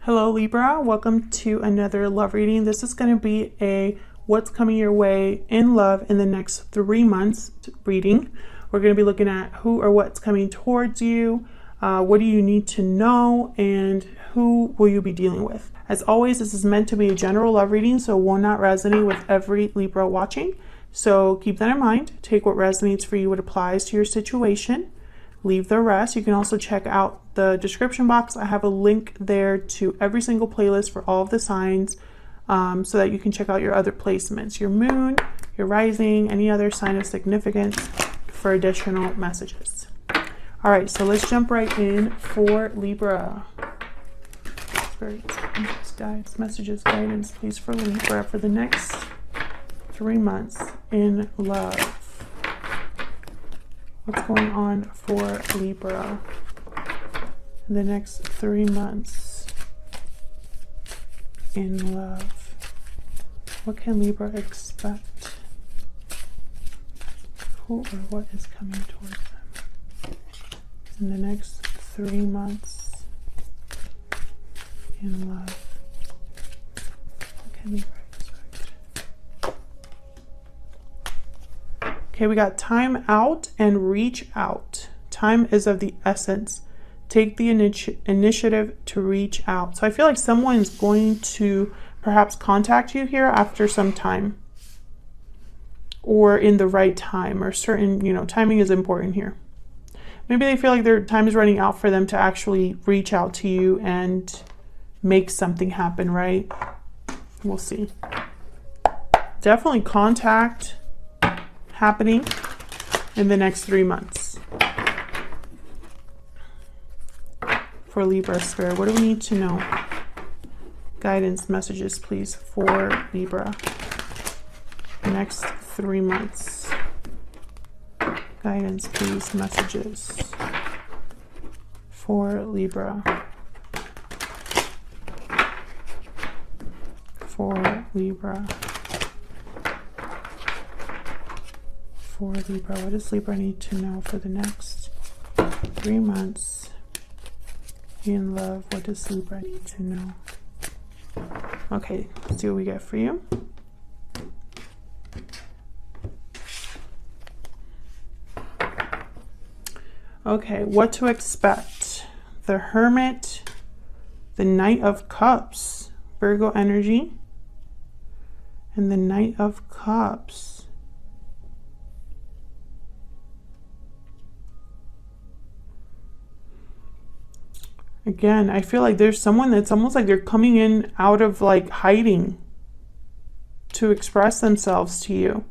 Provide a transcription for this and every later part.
Hello Libra, welcome to another love reading. This is going to be a what's coming your way in love in the next 3 months reading. We're going to be looking at who or what's coming towards you, what do you need to know, and who will you be dealing with. As always, this is meant to be a general love reading, so will not resonate with every Libra watching. So keep that in mind. Take what resonates for you, what applies to your situation. Leave the rest. You can also check out the description box. I have a link there to every single playlist for all of the signs, so that you can check out your other placements, your moon, your rising, any other sign of significance for additional messages. All right, so let's jump right in for Libra. Spirits, guides, messages, guidance, please, for Libra for the next 3 months in love. What's going on for Libra in the next 3 months in love? What can Libra expect? Who or what is coming towards them in the next 3 months in love? What can Libra expect? Okay, we got time out and reach out. Time is of the essence. Take the initiative to reach out. So I feel like someone's going to perhaps contact you here after some time, or in the right time, or certain, timing is important here. Maybe they feel like their time is running out for them to actually reach out to you and make something happen, right? We'll see. Definitely contact happening in the next 3 months. For Libra Spirit, what do we need to know? Guidance messages, please, for Libra. The next 3 months. Guidance, please, messages for Libra. For Libra. For Libra, what does Libra need to know for the next 3 months in love? What does Libra need to know? Okay, let's see what we get for you. Okay, what to expect? The Hermit, the Knight of Cups, Virgo energy, and the Knight of Cups. Again, I feel like there's someone that's almost like they're coming in out of like hiding to express themselves to you.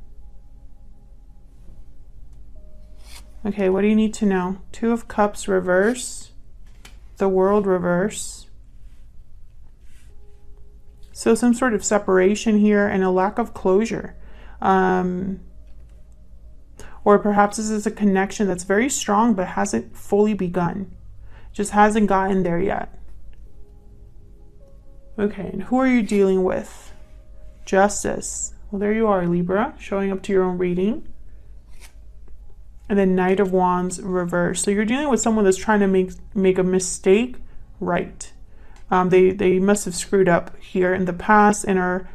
Okay, what do you need to know? Two of Cups reverse, the World reverse. So some sort of separation here and a lack of closure. Or perhaps this is a connection that's very strong but hasn't fully begun. Just hasn't gotten there yet. Okay, and who are you dealing with? Justice. Well, there you are, Libra, showing up to your own reading. And then Knight of Wands reverse. So you're dealing with someone that's trying to make a mistake right. They must have screwed up here in the past and are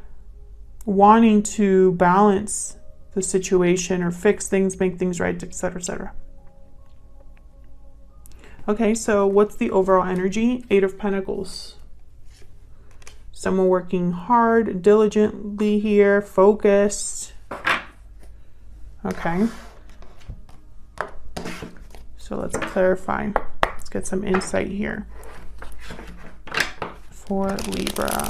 wanting to balance the situation or fix things, make things right, etc., etc. Okay, so what's the overall energy? 8 of Pentacles. Someone working hard, diligently here, focused. Okay. So let's clarify. Let's get some insight here for Libra.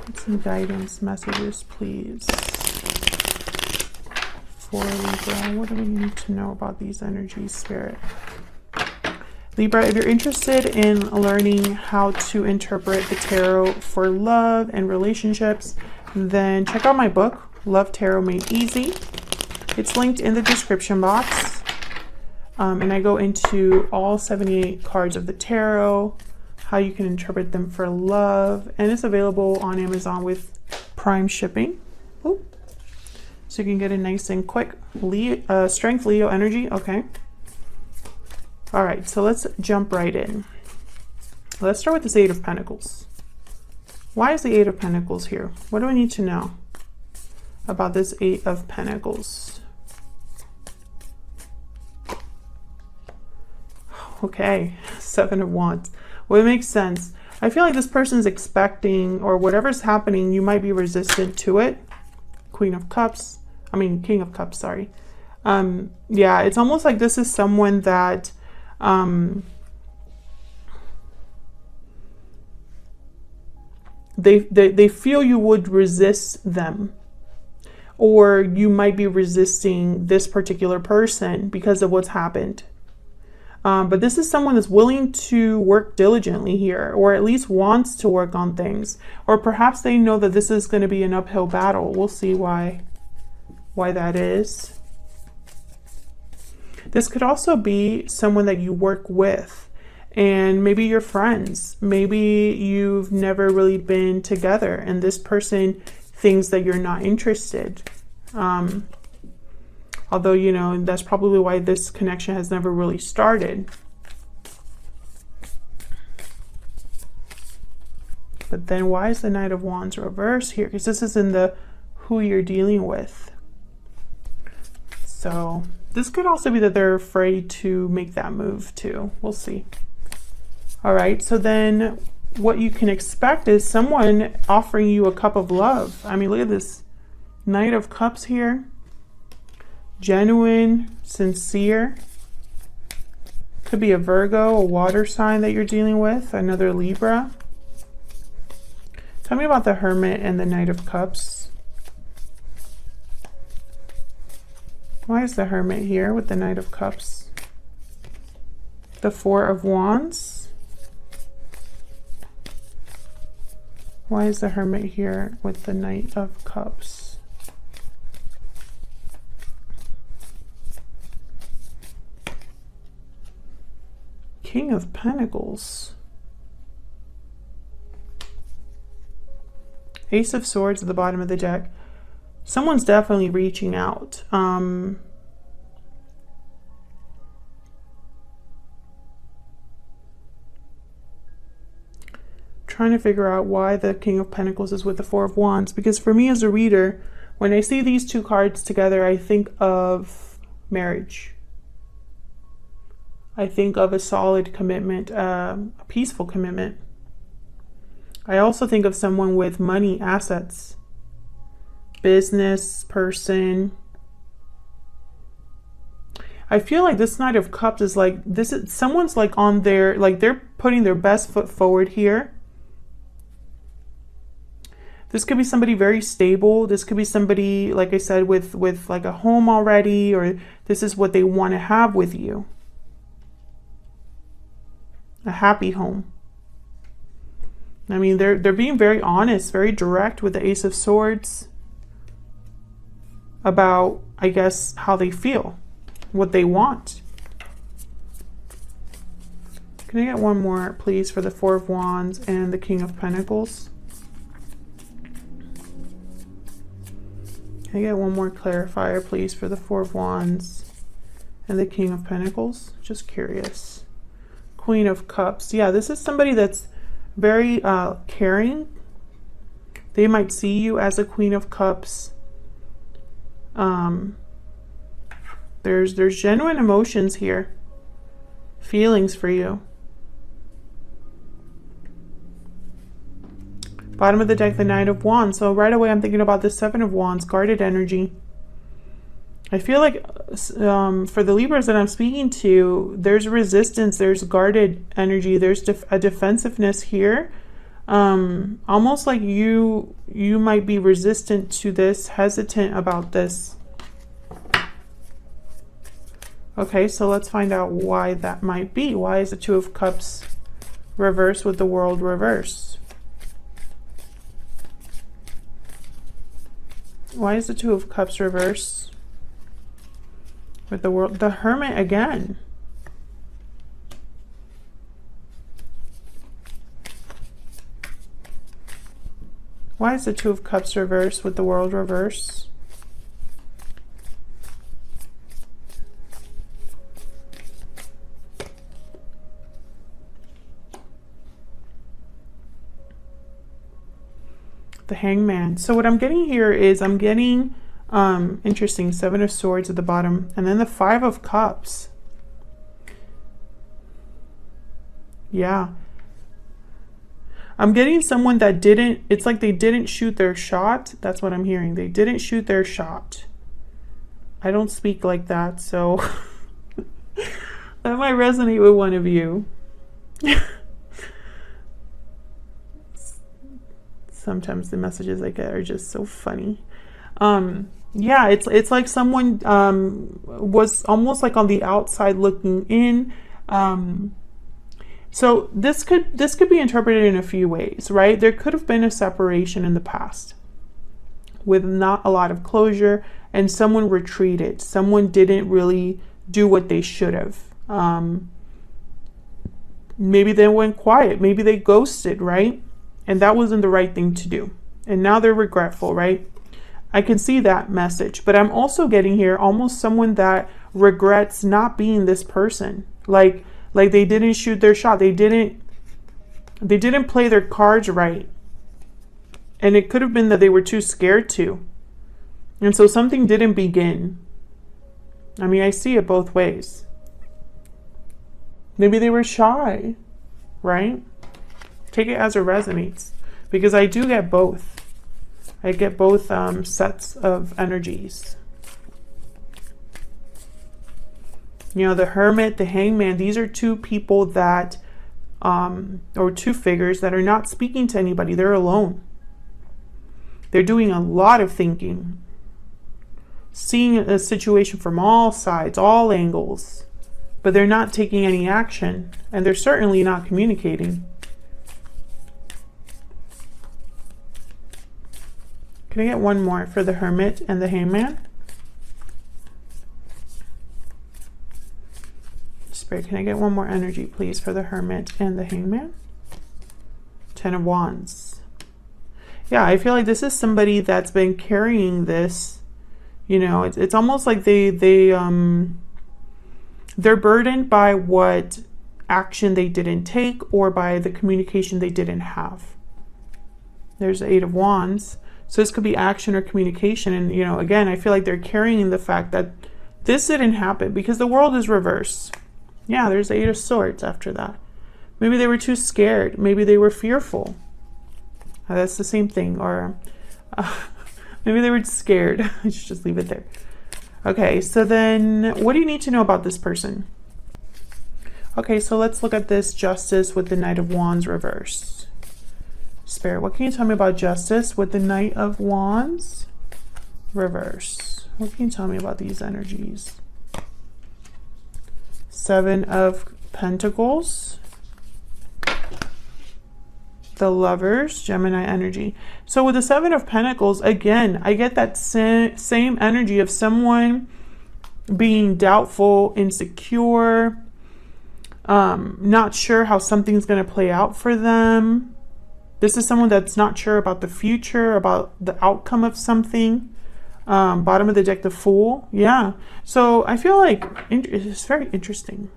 Get some guidance messages, please. For Libra, what do we need to know about these energies, Spirit? Libra, if you're interested in learning how to interpret the tarot for love and relationships, then check out my book, Love Tarot Made Easy. It's linked in the description box. And I go into all 78 cards of the tarot, how you can interpret them for love, and it's available on Amazon with Prime shipping. Ooh. So you can get it nice and quick. Strength, Leo energy. Okay. All right, so let's jump right in. Let's start with this Eight of Pentacles. Why is the Eight of Pentacles here? What do I need to know about this Eight of Pentacles? Okay, Seven of Wands. Well, it makes sense. I feel like this person's expecting, or whatever's happening, you might be resistant to it. King of Cups, sorry. Yeah, it's almost like this is someone that they feel you would resist them, or you might be resisting this particular person because of what's happened. But this is someone that's willing to work diligently here, or at least wants to work on things. Or perhaps they know that this is going to be an uphill battle. We'll see why that is. This could also be someone that you work with, and maybe you're friends. Maybe you've never really been together, and this person thinks that you're not interested. Although, you know, that's probably why this connection has never really started. But then why is the Knight of Wands reversed here? Because this is in the who you're dealing with. So this could also be that they're afraid to make that move too. We'll see. All right, so then what you can expect is someone offering you a cup of love. I mean, look at this Knight of Cups here. Genuine, sincere. Could be a Virgo, a water sign that you're dealing with, another Libra. Tell me about the Hermit and the Knight of Cups. Why is the Hermit here with the Knight of Cups? The Four of Wands. Why is the Hermit here with the Knight of Cups? King of Pentacles. Ace of Swords at the bottom of the deck. Someone's definitely reaching out. Trying to figure out why the King of Pentacles is with the Four of Wands. Because for me as a reader, when I see these two cards together, I think of marriage. I think of a solid commitment, a peaceful commitment. I also think of someone with money, assets, business person. I feel like this Knight of Cups is like, this is someone's like on their, like they're putting their best foot forward here. This could be somebody very stable. This could be somebody, like I said, with like a home already, or this is what they want to have with you. A happy home. I mean, they're being very honest, very direct with the Ace of Swords about, I guess, how they feel, what they want. Can I get one more, please, for the Four of Wands and the King of Pentacles? Can I get one more clarifier, please, for the Four of Wands and the King of Pentacles? Just curious. Queen of Cups. Yeah, this is somebody that's very caring. They might see you as a Queen of Cups. There's genuine emotions here, feelings for you. Bottom of the deck, the Knight of Wands. So right away I'm thinking about the Seven of Wands, guarded energy. I feel like for the Libras that I'm speaking to, there's resistance, there's guarded energy, there's a defensiveness here. Almost like you might be resistant to this, hesitant about this. Okay, so let's find out why that might be. Why is the Two of Cups reversed with the World reversed? Why is the Two of Cups reversed with the World? The Hermit again. Why is the Two of Cups reversed with the World reversed? The Hangman. So what I'm getting here is I'm getting interesting, 7 of Swords at the bottom, and then the 5 of Cups. Yeah, I'm getting someone that didn't, it's like they didn't shoot their shot. That's what I'm hearing. They didn't shoot their shot. I don't speak like that, so that might resonate with one of you. Sometimes the messages I get are just so funny. Yeah, it's like someone was almost like on the outside looking in. So this could be interpreted in a few ways, right? There could have been a separation in the past with not a lot of closure, and someone retreated. Someone didn't really do what they should have. Maybe they went quiet. Maybe they ghosted, right? And that wasn't the right thing to do. And now they're regretful, right? I can see that message. But I'm also getting here almost someone that regrets not being this person. Like they didn't shoot their shot. They didn't play their cards right. And it could have been that they were too scared to. And so something didn't begin. I mean, I see it both ways. Maybe they were shy, right? Take it as it resonates, because I do get both. I get both sets of energies. You know, the Hermit, the Hangman, these are two people that, or two figures that are not speaking to anybody. They're alone. They're doing a lot of thinking, seeing a situation from all sides, all angles, but they're not taking any action, and they're certainly not communicating. Can I get one more for the Hermit and the Hangman? Spirit, can I get one more energy, please, for the Hermit and the Hangman? 10 of Wands. Yeah, I feel like this is somebody that's been carrying this. You know, it's almost like they're burdened by what action they didn't take or by the communication they didn't have. There's the 8 of Wands. So this could be action or communication. And, you know, again, I feel like they're carrying the fact that this didn't happen because the world is reversed. Yeah, there's the 8 of Swords after that. Maybe they were too scared. Maybe they were fearful. That's the same thing. Or maybe they were scared. I should just leave it there. Okay, so then what do you need to know about this person? Okay, so let's look at this Justice with the Knight of Wands reverse. Spirit, what can you tell me about Justice with the Knight of Wands reverse? What can you tell me about these energies? 7 of Pentacles. The Lovers, Gemini energy. So with the 7 of Pentacles, again, I get that same energy of someone being doubtful, insecure, not sure how something's going to play out for them. This is someone that's not sure about the future, about the outcome of something. Bottom of the deck, the Fool. Yeah. So I feel like it's very interesting.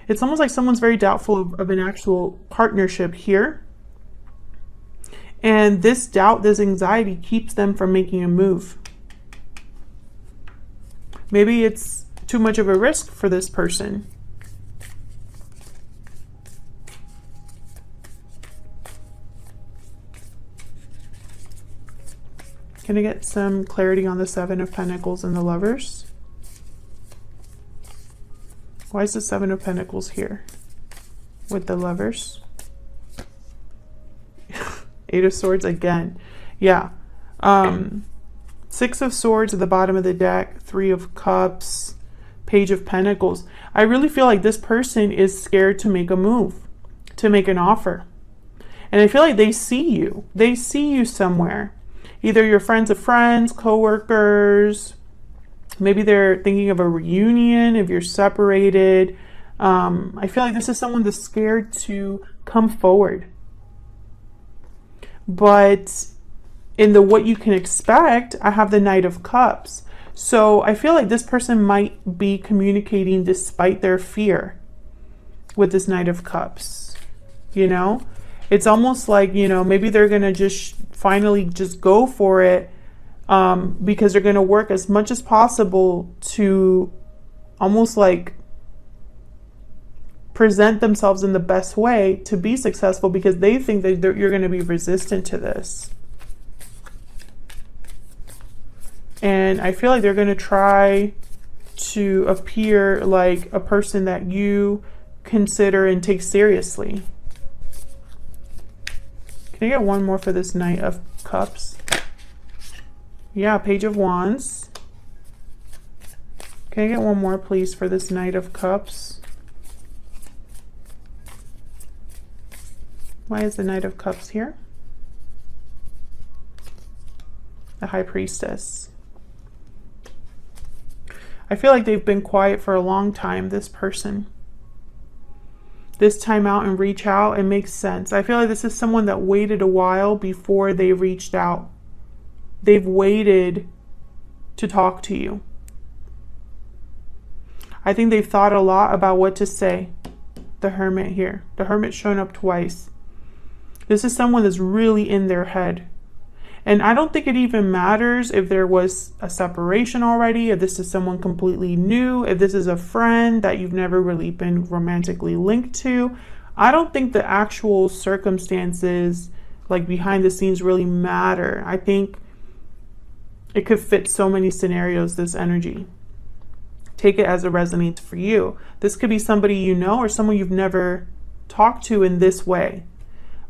It's almost like someone's very doubtful of an actual partnership here. And this doubt, this anxiety keeps them from making a move. Maybe it's too much of a risk for this person. Can I get some clarity on the 7 of Pentacles and the Lovers? Why is the 7 of Pentacles here with the Lovers? 8 of Swords again. Yeah. 6 of Swords at the bottom of the deck. 3 of Cups. Page of Pentacles. I really feel like this person is scared to make a move, to make an offer. And I feel like they see you. They see you somewhere. Either you're friends of friends, co-workers. Maybe they're thinking of a reunion if you're separated. I feel like this is someone that's scared to come forward. But in the what you can expect, I have the Knight of Cups. So I feel like this person might be communicating despite their fear with this Knight of Cups. You know? It's almost like, you know, maybe they're going to just finally just go for it, because they're going to work as much as possible to almost like present themselves in the best way to be successful, because they think that you're going to be resistant to this. And I feel like they're going to try to appear like a person that you consider and take seriously. Can I get one more for this Knight of Cups? Yeah, Page of Wands. Can I get one more, please, for this Knight of Cups? Why is the Knight of Cups here? The High Priestess. I feel like they've been quiet for a long time, this person. This time out and reach out, it makes sense. I feel like this is someone that waited a while before they reached out. They've waited to talk to you. I think they've thought a lot about what to say. The Hermit here. The Hermit showing up twice. This is someone that's really in their head. And I don't think it even matters if there was a separation already, if this is someone completely new, if this is a friend that you've never really been romantically linked to. I don't think the actual circumstances, like behind the scenes, really matter. I think it could fit so many scenarios, this energy. Take it as it resonates for you. This could be somebody you know or someone you've never talked to in this way.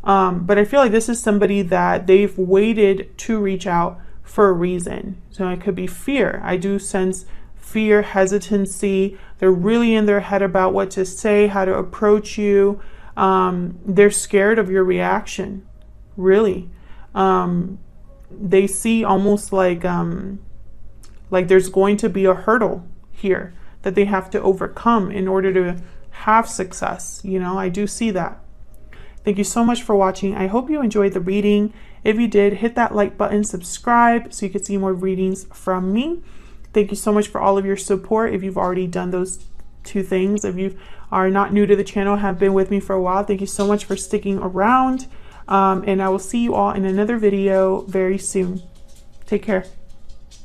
But I feel like this is somebody that they've waited to reach out for a reason. So it could be fear. I do sense fear, hesitancy. They're really in their head about what to say, how to approach you. They're scared of your reaction, really. They see almost like there's going to be a hurdle here that they have to overcome in order to have success. You know, I do see that. Thank you so much for watching. I hope you enjoyed the reading. If you did, hit that like button, subscribe so you can see more readings from me. Thank you so much for all of your support. If you've already done those two things, if you are not new to the channel, have been with me for a while, thank you so much for sticking around. And I will see you all in another video very soon. Take care.